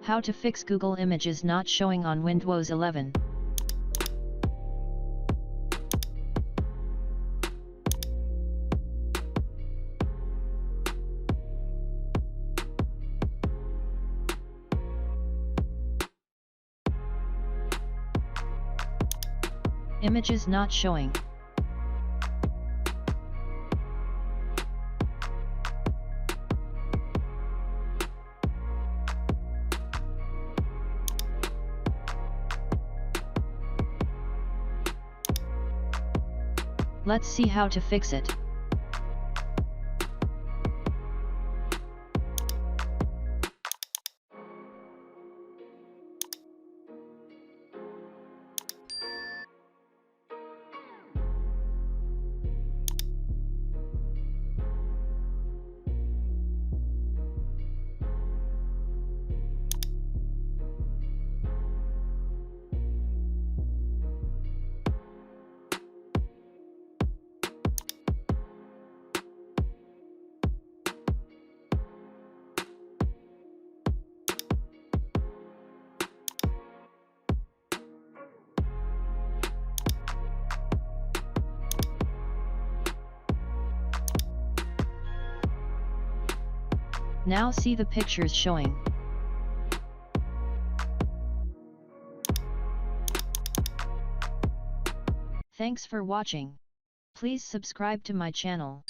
How to fix Google Images not showing on Windows 11. Images not showing. Let's see how to fix it. Now see the pictures showing. Thanks for watching. Please subscribe to my channel.